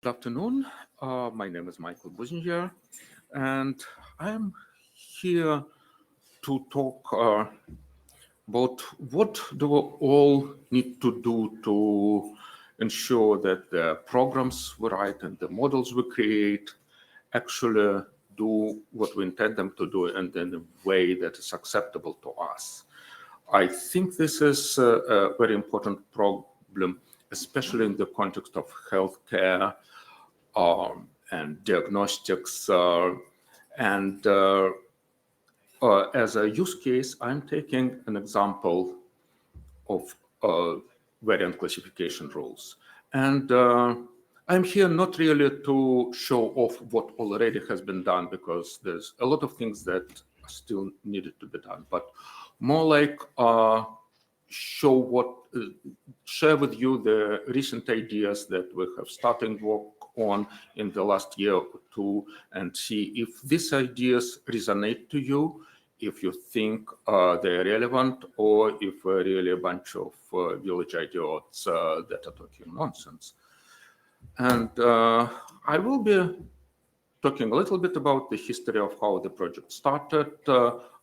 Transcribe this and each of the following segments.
Good afternoon. My name is Michael Bouzinier, and I'm here to talk about what do we all need to do to ensure that the programs we write and the models we create actually do what we intend them to do and in a way that is acceptable to us. I think this is a very important problem, especially in the context of healthcare and diagnostics. As a use case, I'm taking an example of variant classification rules. And I'm here not really to show off what already has been done, because there's a lot of things that are still needed to be done, but more like share with you the recent ideas that we have started work on in the last year or two, and see if these ideas resonate to you, if you think they're relevant, or if we're really a bunch of village idiots that are talking nonsense. And I will be talking a little bit about the history of how the project started.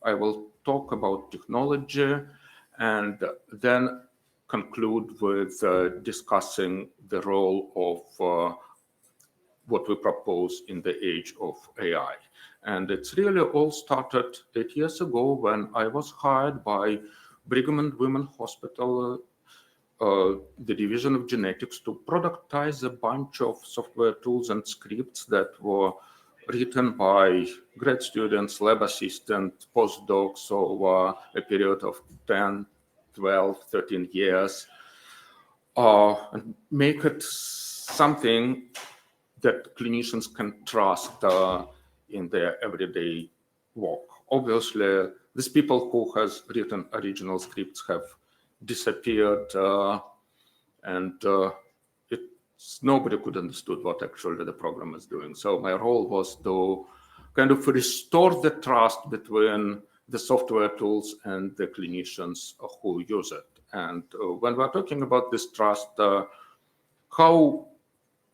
I will talk about technology, and then conclude with discussing the role of what we propose in the age of AI. And it's really all started 8 years ago when I was hired by Brigham and Women's Hospital, the Division of Genetics, to productize a bunch of software tools and scripts that were written by grad students, lab assistants, postdocs over a period of 10, 12, 13 years, and make it something that clinicians can trust in their everyday work. Obviously, these people who has written original scripts have disappeared, and nobody could understood what actually the program is doing. So my role was to kind of restore the trust between the software tools and the clinicians who use it. And when we're talking about this trust, how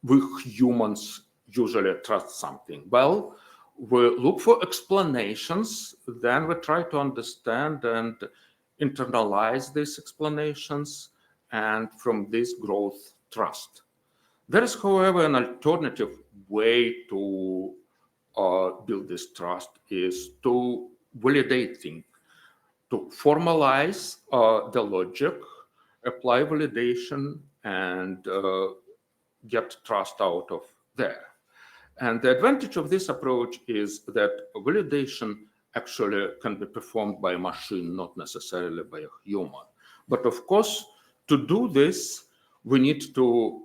we humans usually trust something? Well, we look for explanations, then we try to understand and internalize these explanations, and from this growth trust. There is, however, an alternative way to build this trust, is to validate things, to formalize the logic, apply validation, and get trust out of there. And the advantage of this approach is that validation actually can be performed by a machine, not necessarily by a human. But of course, to do this, we need to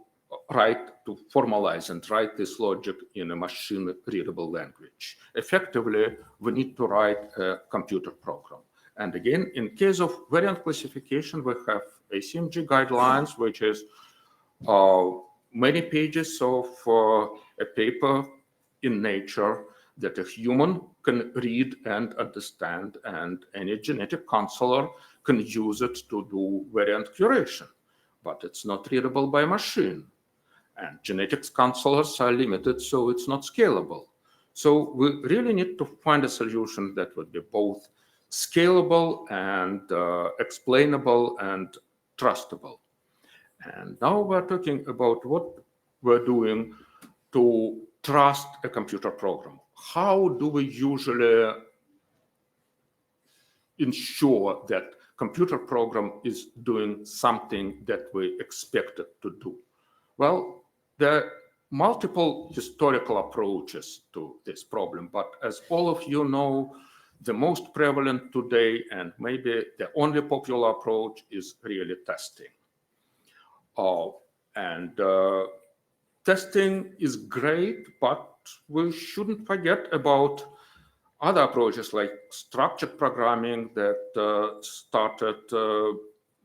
formalize and write this logic in a machine-readable language. Effectively, we need to write a computer program. And again, in case of variant classification, we have ISMB guidelines, which is many pages of a paper in Nature that a human can read and understand, and any genetic counselor can use it to do variant curation. But it's not readable by machine. And genetics counselors are limited, so it's not scalable. So we really need to find a solution that would be both scalable and explainable and trustable. And now we're talking about what we're doing to trust a computer program. How do we usually ensure that computer program is doing something that we expect it to do? Well, there are multiple historical approaches to this problem, but as all of you know, the most prevalent today, and maybe the only popular approach, is really testing. Testing is great, but we shouldn't forget about other approaches like structured programming that started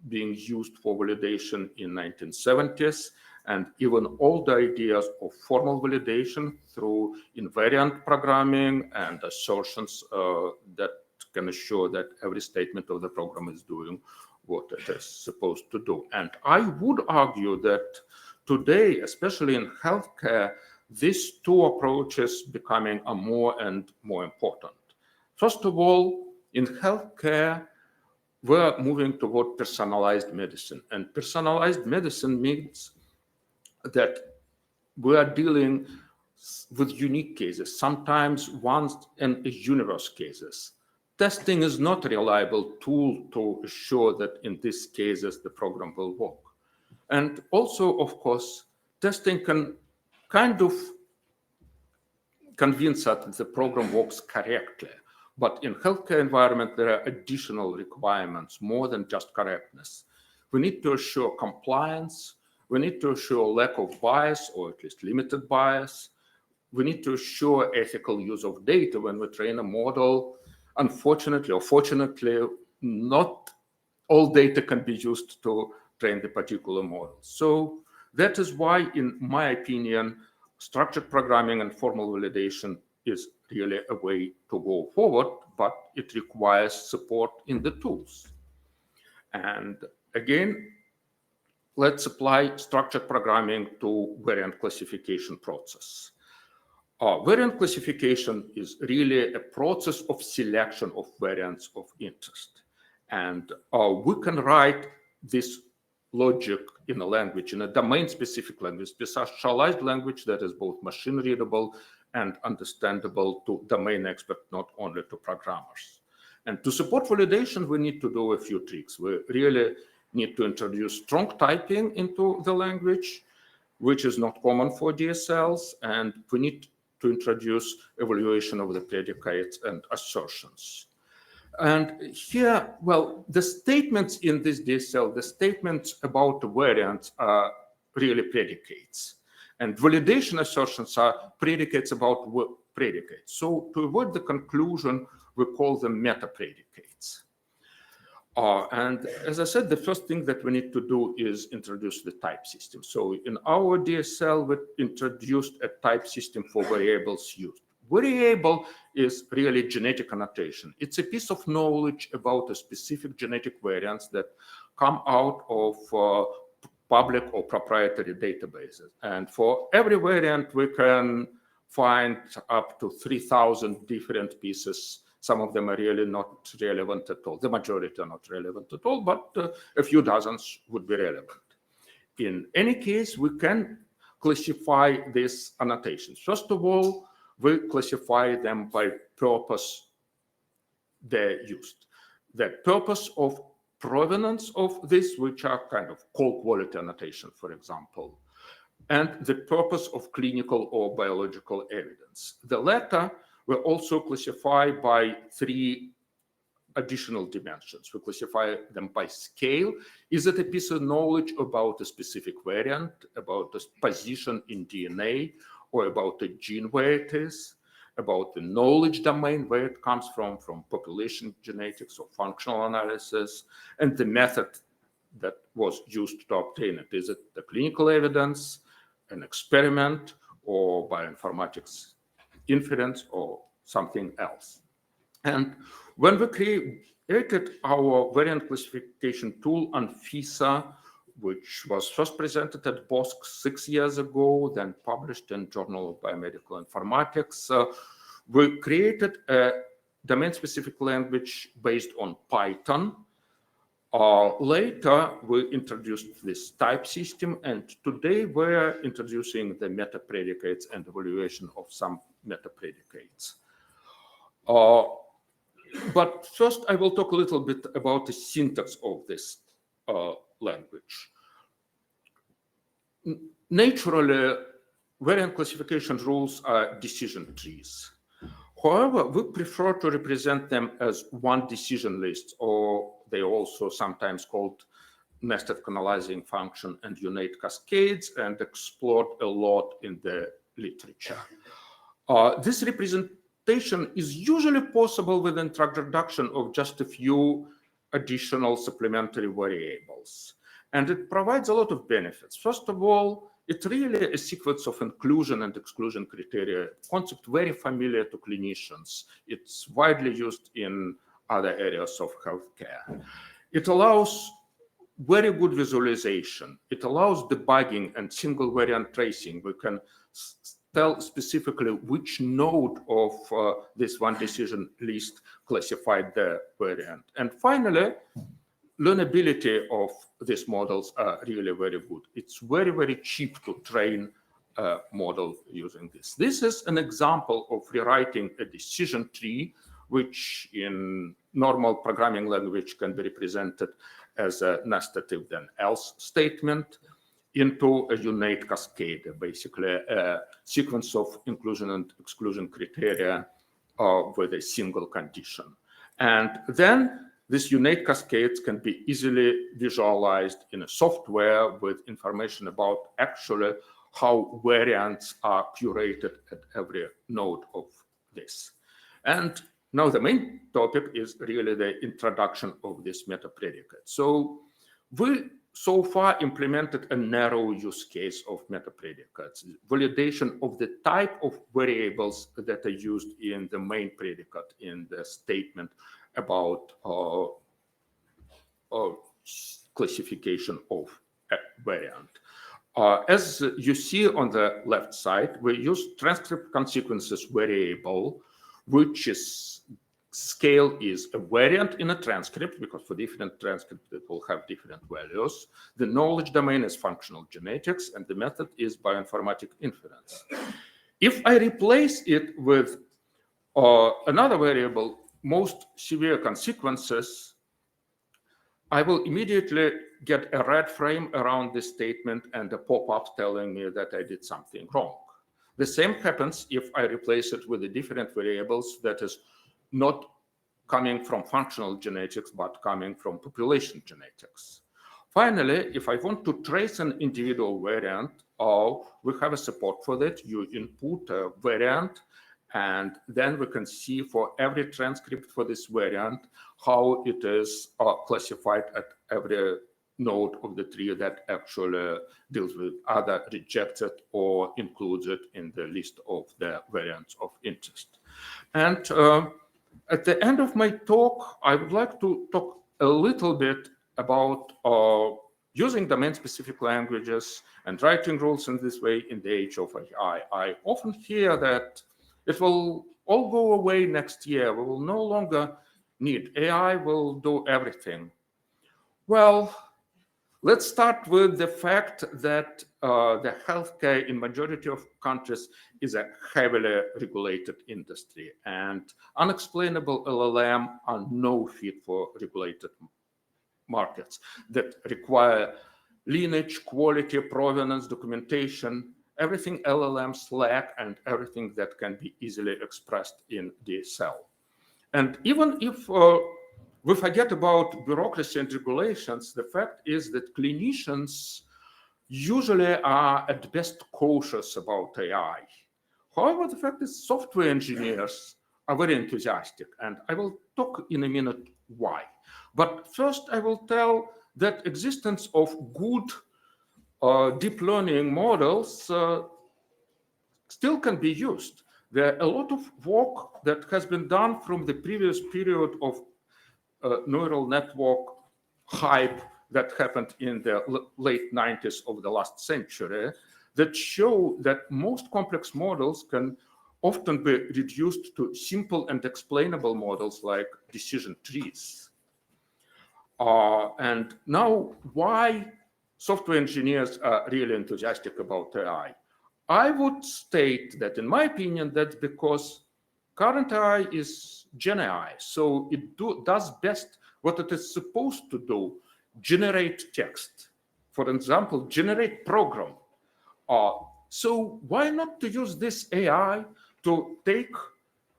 being used for validation in 1970s, and even older ideas of formal validation through invariant programming and assertions that can assure that every statement of the program is doing what it is supposed to do. And I would argue that today, especially in healthcare, these two approaches becoming more and more important. First of all, in healthcare, we're moving toward personalized medicine. And personalized medicine means that we are dealing with unique cases, sometimes once in a universe cases. Testing is not a reliable tool to assure that in these cases the program will work. And also, of course, testing can kind of convince us that the program works correctly. But in healthcare environment, there are additional requirements more than just correctness. We need to assure compliance. We need to assure lack of bias, or at least limited bias. We need to assure ethical use of data when we train a model. Unfortunately or fortunately, not all data can be used to train the particular model. So that is why, in my opinion, structured programming and formal validation is really a way to go forward, but it requires support in the tools. And again, let's apply structured programming to variant classification process. Variant classification is really a process of selection of variants of interest. And we can write this logic in a language, in a domain-specific language, specialized language that is both machine-readable and understandable to domain experts, not only to programmers. And to support validation, we need to do a few tricks. We really need to introduce strong typing into the language, which is not common for DSLs, and we need to introduce evaluation of the predicates and assertions. And here, well, the statements in this DSL, the statements about the variants are really predicates. And validation assertions are predicates about predicates. So to avoid the conclusion, we call them meta-predicates. And as I said, the first thing that we need to do is introduce the type system. So in our DSL, we introduced a type system for variables used. Variable is really genetic annotation. It's a piece of knowledge about a specific genetic variants that come out of public or proprietary databases. And for every variant, we can find up to 3,000 different pieces. Some of them are really not relevant at all. The majority are not relevant at all, but a few dozens would be relevant. In any case, we can classify these annotations. First of all, we classify them by purpose they're used. The purpose of provenance of this, which are kind of call quality annotation, for example, and the purpose of clinical or biological evidence. The latter we also classify by three additional dimensions. We classify them by scale. Is it a piece of knowledge about a specific variant, about the position in DNA, or about the gene where it is, about the knowledge domain where it comes from population genetics or functional analysis, and the method that was used to obtain it. Is it the clinical evidence, an experiment, or bioinformatics inference, or something else? And when we created our variant classification tool on FISA, which was first presented at BOSC 6 years ago, then published in Journal of Biomedical Informatics, we created a domain-specific language based on Python. Later, we introduced this type system, and today we're introducing the meta-predicates and evaluation of some meta-predicates. But first, I will talk a little bit about the syntax of this language. Naturally, variant classification rules are decision trees. However, we prefer to represent them as one decision list, or they are also sometimes called nested canalizing function and unate cascades, and explored a lot in the literature. This representation is usually possible with introduction of just a few additional supplementary variables. And it provides a lot of benefits. First of all, it's really a sequence of inclusion and exclusion criteria, concept very familiar to clinicians. It's widely used in other areas of healthcare. It allows very good visualization. It allows debugging and single variant tracing. We can tell specifically which node of this one decision list classified the variant. And finally, learnability of these models are really very good. It's very, very cheap to train a model using this. This is an example of rewriting a decision tree, which in normal programming language can be represented as a nested if then else statement into a unit cascade, basically a sequence of inclusion and exclusion criteria with a single condition. And then these unit cascades can be easily visualized in a software with information about actually how variants are curated at every node of this. And now the main topic is really the introduction of this meta-predicate. So we so far implemented a narrow use case of meta-predicates, validation of the type of variables that are used in the main predicate in the statement about classification of a variant. As you see on the left side, we use transcript consequences variable, which is scale is a variant in a transcript, because for different transcripts it will have different values. The knowledge domain is functional genetics, and the method is bioinformatic inference. If I replace it with another variable, most severe consequences, I will immediately get a red frame around this statement and a pop-up telling me that I did something wrong. The same happens if I replace it with the different variables that is not coming from functional genetics, but coming from population genetics. Finally, if I want to trace an individual variant, we have a support for that. You input a variant, and then we can see for every transcript for this variant how it is classified at every node of the tree that actually deals with either rejects it or includes it in the list of the variants of interest. And at the end of my talk, I would like to talk a little bit about using domain-specific languages and writing rules in this way in the age of AI. I often hear that it will all go away next year. We will no longer need AI, will do everything. Well, let's start with the fact that the healthcare in majority of countries is a heavily regulated industry, and unexplainable LLM are no fit for regulated markets that require lineage, quality, provenance, documentation, everything LLMs lack, and everything that can be easily expressed in the cell. And even if we forget about bureaucracy and regulations, the fact is that clinicians usually are at best cautious about AI. However, the fact is software engineers are very enthusiastic, and I will talk in a minute why. But first, I will tell that existence of good deep learning models still can be used. There are a lot of work that has been done from the previous period of neural network hype that happened in the late 90s of the last century that show that most complex models can often be reduced to simple and explainable models like decision trees. And now, why software engineers are really enthusiastic about AI? I would state that, in my opinion, that's because current AI is Gen AI, so it does best what it is supposed to do, generate text. For example, generate program. So why not to use this AI to take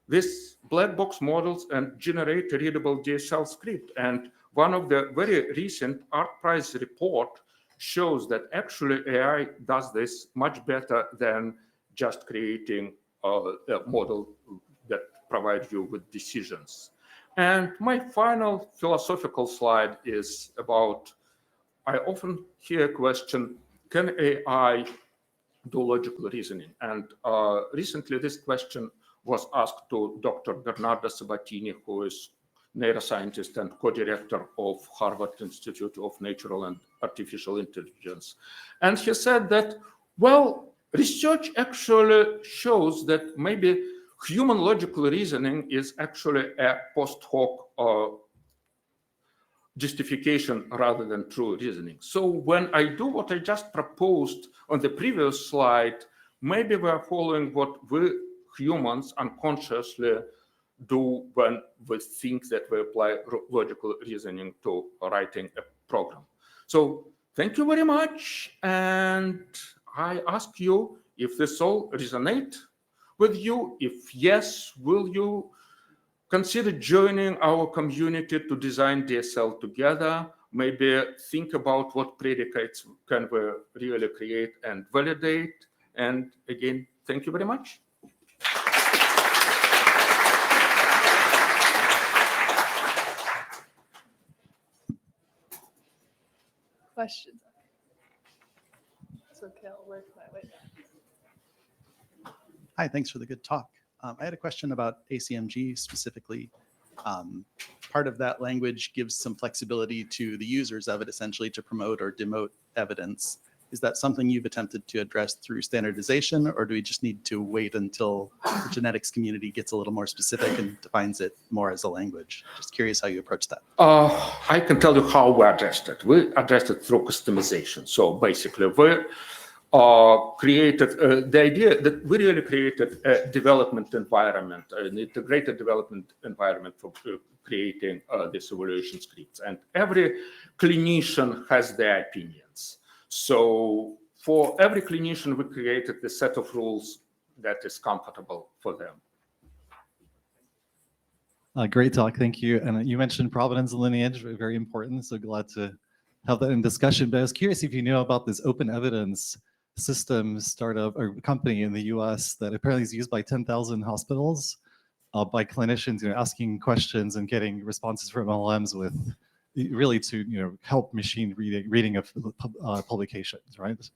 these black box models and generate a readable DSL script? And one of the very recent ArcPrize report shows that actually AI does this much better than just creating a model that provides you with decisions. And my final philosophical slide is about, I often hear a question, can AI do logical reasoning? And recently this question was asked to Dr. Bernardo Sabatini, who is neuroscientist and co-director of Harvard Institute of Natural and Artificial Intelligence. And he said that, well, research actually shows that maybe human logical reasoning is actually a post hoc justification rather than true reasoning. So when I do what I just proposed on the previous slide, maybe we're following what we humans unconsciously do when we think that we apply logical reasoning to writing a program. So thank you very much. And I ask you if this all resonate with you. If yes, will you consider joining our community to design DSL together? Maybe think about what predicates can we really create and validate. And again, thank you very much. Questions? So okay, I'll work my way back. Hi, thanks for the good talk. I had a question about ACMG specifically. Part of that language gives some flexibility to the users of it, essentially to promote or demote evidence. Is that something you've attempted to address through standardization, or do we just need to wait until the genetics community gets a little more specific and defines it more as a language? Just curious how you approach that. I can tell you how we addressed it. We addressed it through customization. So basically, we created the idea that we really created a development environment, an integrated development environment for creating these evaluation scripts. And every clinician has their opinions. So for every clinician, we created the set of rules that is comfortable for them. Great talk, thank you. And you mentioned provenance and lineage, very important. So glad to have that in discussion. But I was curious if you knew about this open evidence system startup or company in the US that apparently is used by 10,000 hospitals by clinicians, asking questions and getting responses from LLMs with really to help machine reading of publications, right?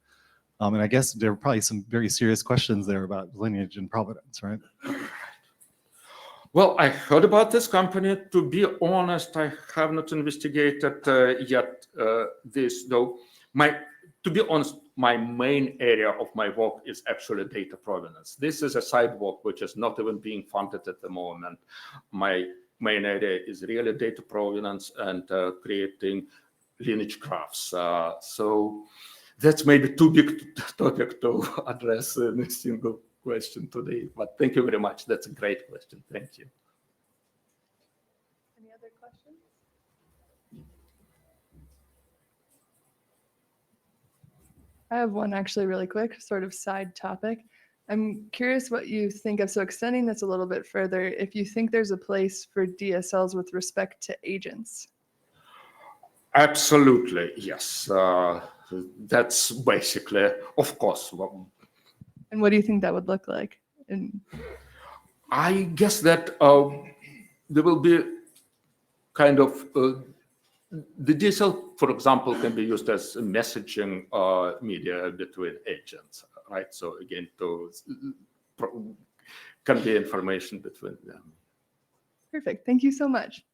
And I guess there are probably some very serious questions there about lineage and provenance, right? Well, I heard about this company. To be honest, I have not investigated yet this, though. To be honest, my main area of my work is actually data provenance. This is a side work which is not even being funded at the moment. My main area is really data provenance and creating lineage graphs. So that's maybe too big topic to address in a single question today. But thank you very much. That's a great question. Thank you. Any other questions? I have one actually really quick, sort of side topic. I'm curious what you think of, so extending this a little bit further, if you think there's a place for DSLs with respect to agents. Absolutely, yes. That's basically, of course. And what do you think that would look like? I guess that there will be kind of, the DSL, for example, can be used as a messaging media between agents, right? So again, to convey information between them. Perfect. Thank you so much.